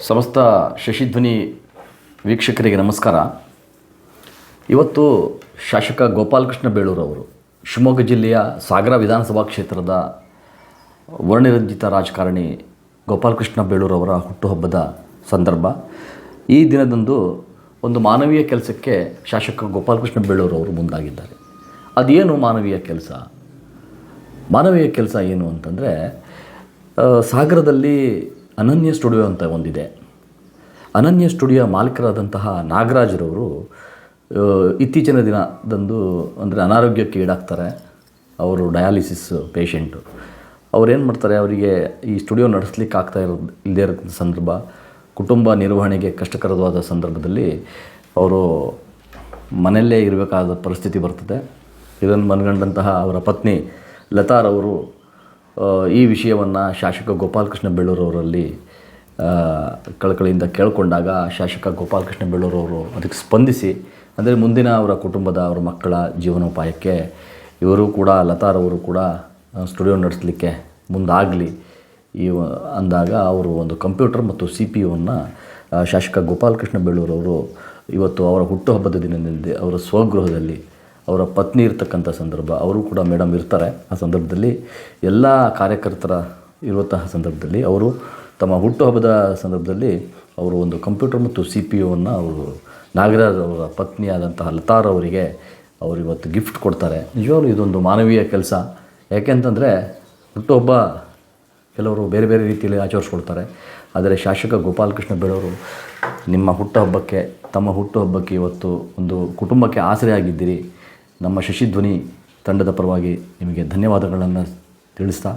ಸಮಸ್ತ ಶಶಿಧ್ವನಿ ವೀಕ್ಷಕರಿಗೆ ನಮಸ್ಕಾರ. ಇವತ್ತು ಶಾಸಕ ಗೋಪಾಲಕೃಷ್ಣ ಬೇಳೂರವರು ಶಿವಮೊಗ್ಗ ಜಿಲ್ಲೆಯ ಸಾಗರ ವಿಧಾನಸಭಾ ಕ್ಷೇತ್ರದ ವರ್ಣರಂಜಿತ ರಾಜಕಾರಣಿ ಗೋಪಾಲಕೃಷ್ಣ ಬೇಳೂರವರ ಹುಟ್ಟುಹಬ್ಬದ ಸಂದರ್ಭ. ಈ ದಿನದಂದು ಒಂದು ಮಾನವೀಯ ಕೆಲಸಕ್ಕೆ ಶಾಸಕ ಗೋಪಾಲಕೃಷ್ಣ ಬೇಳೂರವರು ಮುಂದಾಗಿದ್ದಾರೆ. ಅದೇನು ಮಾನವೀಯ ಕೆಲಸ? ಮಾನವೀಯ ಕೆಲಸ ಏನು ಅಂತಂದರೆ, ಸಾಗರದಲ್ಲಿ ಅನನ್ಯ ಸ್ಟುಡಿಯೋ ಅಂತ ಒಂದಿದೆ. ಅನನ್ಯ ಸ್ಟುಡಿಯೋ ಮಾಲೀಕರಾದಂತಹ ನಾಗರಾಜರವರು ಇತ್ತೀಚಿನ ದಿನದಂದು ಅಂದರೆ ಅನಾರೋಗ್ಯಕ್ಕೆ ಈಡಾಗ್ತಾರೆ. ಅವರು ಡಯಾಲಿಸಿಸ್ ಪೇಷೆಂಟು. ಅವ್ರೇನು ಮಾಡ್ತಾರೆ, ಅವರಿಗೆ ಈ ಸ್ಟುಡಿಯೋ ನಡೆಸಲಿಕ್ಕೆ ಇಲ್ಲದೇ ಇರೋ ಸಂದರ್ಭ, ಕುಟುಂಬ ನಿರ್ವಹಣೆಗೆ ಕಷ್ಟಕರವಾದ ಸಂದರ್ಭದಲ್ಲಿ ಅವರು ಮನೆಯಲ್ಲೇ ಇರಬೇಕಾದ ಪರಿಸ್ಥಿತಿ ಬರ್ತದೆ. ಇದನ್ನು ಮನಗಂಡಂತಹ ಅವರ ಪತ್ನಿ ಲತಾರವರು ಈ ವಿಷಯವನ್ನು ಶಾಸಕ ಗೋಪಾಲಕೃಷ್ಣ ಬೇಳೂರವರಲ್ಲಿ ಕಳಕಳಿಯಿಂದ ಕೇಳಿಕೊಂಡಾಗ ಶಾಸಕ ಗೋಪಾಲಕೃಷ್ಣ ಬೇಳೂರವರು ಅದಕ್ಕೆ ಸ್ಪಂದಿಸಿ, ಅಂದರೆ ಮುಂದಿನ ಅವರ ಕುಟುಂಬದ ಅವರ ಮಕ್ಕಳ ಜೀವನೋಪಾಯಕ್ಕೆ ಇವರು ಕೂಡ ಲತಾರವರು ಕೂಡ ಸ್ಟುಡಿಯೋ ನಡೆಸಲಿಕ್ಕೆ ಮುಂದಾಗಲಿ ಅಂದಾಗ ಅವರು ಒಂದು ಕಂಪ್ಯೂಟರ್ ಮತ್ತು CPU ಶಾಸಕ ಗೋಪಾಲಕೃಷ್ಣ ಬೇಳೂರವರು ಇವತ್ತು ಅವರ ಹುಟ್ಟುಹಬ್ಬದ ದಿನದಲ್ಲಿ ಅವರ ಸ್ವಗೃಹದಲ್ಲಿ ಅವರ ಪತ್ನಿ ಇರ್ತಕ್ಕಂಥ ಸಂದರ್ಭ, ಅವರು ಕೂಡ ಮೇಡಮ್ ಇರ್ತಾರೆ. ಆ ಸಂದರ್ಭದಲ್ಲಿ ಎಲ್ಲ ಕಾರ್ಯಕರ್ತರ ಇರುವಂತಹ ಸಂದರ್ಭದಲ್ಲಿ ಅವರು ತಮ್ಮ ಹುಟ್ಟುಹಬ್ಬದ ಸಂದರ್ಭದಲ್ಲಿ ಅವರು ಒಂದು ಕಂಪ್ಯೂಟರ್ ಮತ್ತು CPU ಅವರು ನಾಗರಾಜ್ ಅವರ ಪತ್ನಿಯಾದಂತಹ ಲತಾರವರಿಗೆ ಅವರು ಇವತ್ತು ಗಿಫ್ಟ್ ಕೊಡ್ತಾರೆ. ನಿಜವಾಗ್ಲೂ ಇದೊಂದು ಮಾನವೀಯ ಕೆಲಸ. ಯಾಕೆಂತಂದರೆ ಹುಟ್ಟುಹಬ್ಬ ಕೆಲವರು ಬೇರೆ ಬೇರೆ ರೀತಿಯಲ್ಲಿ ಆಚರಿಸ್ಕೊಳ್ತಾರೆ. ಆದರೆ ಶಾಸಕ ಗೋಪಾಲಕೃಷ್ಣ ಬೇಳೂರು ನಿಮ್ಮ ಹುಟ್ಟುಹಬ್ಬಕ್ಕೆ, ತಮ್ಮ ಹುಟ್ಟುಹಬ್ಬಕ್ಕೆ ಇವತ್ತು ಒಂದು ಕುಟುಂಬಕ್ಕೆ ಆಸರೆಯಾಗಿದ್ದೀರಿ. ನಮ್ಮ ಶಶಿಧ್ವನಿ ತಂಡದ ಪರವಾಗಿ ನಿಮಗೆ ಧನ್ಯವಾದಗಳನ್ನು ತಿಳಿಸ್ತಾ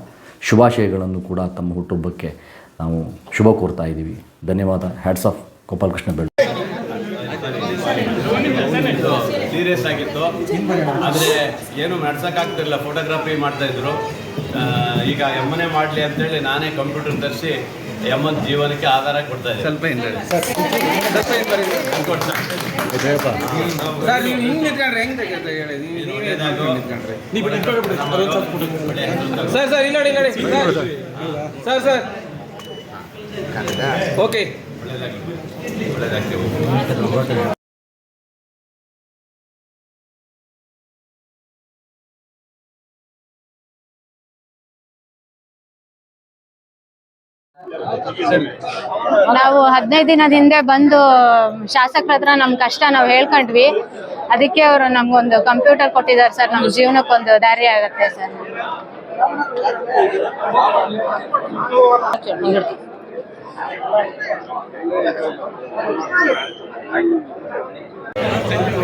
ಶುಭಾಶಯಗಳನ್ನು ಕೂಡ ತಮ್ಮ ಹುಟ್ಟುಹಬ್ಬಕ್ಕೆ ನಾವು ಶುಭ ಕೋರ್ತಾ ಇದ್ದೀವಿ. ಧನ್ಯವಾದ. Hats off Gopalakrishna Beluru. Serious ಆಗಿತ್ತು, ಆದರೆ ಏನು ನಡ್ಸೋಕ್ಕಾಗ್ತಿರಲಿಲ್ಲ. ಫೋಟೋಗ್ರಫಿ ಮಾಡ್ತಾಯಿದ್ರು. ಈಗ ಎಮ್ಮನೆ ಮಾಡಲಿ ಅಂತೇಳಿ ನಾನೇ ಕಂಪ್ಯೂಟರ್ ತರಿಸಿ ಎಮ್ಮನ ಜೀವನಕ್ಕೆ ಆಧಾರ ಕೊಡ್ತಾ ಇದ್ದೆ. ಸ್ವಲ್ಪ ಓಕೆ, ನಾವು 15 ದಿನದ ಹಿಂದೆ ಬಂದು ಶಾಸಕರ ಹತ್ರ ನಮ್ಮ ಕಷ್ಟ ನಾವು ಹೇಳ್ಕೊಂಡ್ವಿ. ಅದಕ್ಕೆ ಅವರು ನಮ್ಗೊಂದು ಕಂಪ್ಯೂಟರ್ ಕೊಟ್ಟಿದ್ದಾರೆ ಸರ್. ನಮ್ಮ ಜೀವನಕ್ಕೊಂದು ದಾರಿ ಆಗುತ್ತೆ ಸರ್.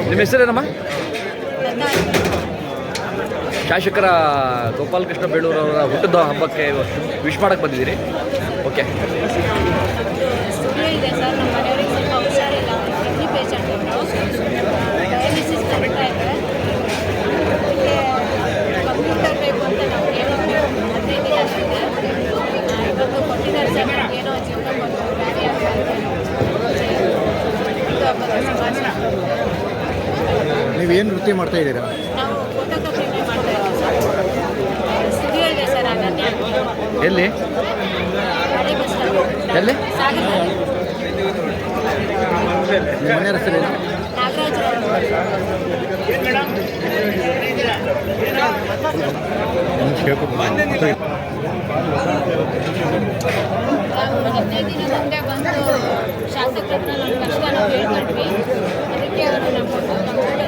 ನಿಮ್ಮ ಹೆಸರೇನಮ್ಮ? ಶಾಸಕರ ಗೋಪಾಲಕೃಷ್ಣ ಬೇಳೂರವರ ಹುಟ್ಟದ ಹಬ್ಬಕ್ಕೆ ವಿಶ್ ಮಾಡಕ್ಕೆ ಬಂದಿದ್ದೀರಿ. ಓಕೆ. ಸ್ಟುಡಿಯೋ ಇದೆ ಸರ್. ನಮ್ಮ ಮನೆಯವ್ರಿಗೆ ಸ್ವಲ್ಪ ಹುಷಾರಿಲ್ಲ, ಕಿಡ್ನಿ ಪೇಷಂಟ್ ಡಯಾಲಿಸಿಸ್ ಆಗ್ತಾ ಇದೆ. ಕಂಪ್ಯೂಟರ್ ಬೇಕು ಅಂತ ನಾವು ಕೇಳಿದ್ವಿ. 15 ದಿನ ಆಗಿದೆ. ಇವತ್ತು ಕೊಟ್ಟಿದ್ದಾರೆ ಸರ್. ಏನೋ ಜೀವನಕ್ಕೊಂದು ದಾರಿ ಆಗ್ತಾ ಇದೆ. ನೀವೇನು ವೃತ್ತಿ ಮಾಡ್ತಾ ಇದ್ದೀರಾ? ನಾವು ಫೋಟೋಗ್ರಫಿ ಮಾಡ್ತಾ ಇದ್ದೀವಿ ಸರ್. ಸ್ಟುಡಿಯೋ ಇದೆ ಸರ್. ಅನನ್ಯ. ಎಲ್ಲಿ? ಹಳೆ ಬಸ್ ಸ್ಟಾಂಡ್. ಎಲ್ಲಿ? ಸಾಗರದಲ್ಲಿ. ನಿಮ್ಮ ಮನೆ ಹೆಸರು ಏನು? ನಾಗರಾಜ್ ನಾವು 15 ದಿನ ಮುಂದೆ ಬಂದು ಶಾಸಕರ ಹತ್ರ ನಮ್ಮ ಕಷ್ಟ ನಾವು ಹೇಳ್ಕೊಂಡ್ವಿ. ಅದಕ್ಕೆ ಅವರು ನಮ್ಮ ಕಂಪ್ಯೂಟರ್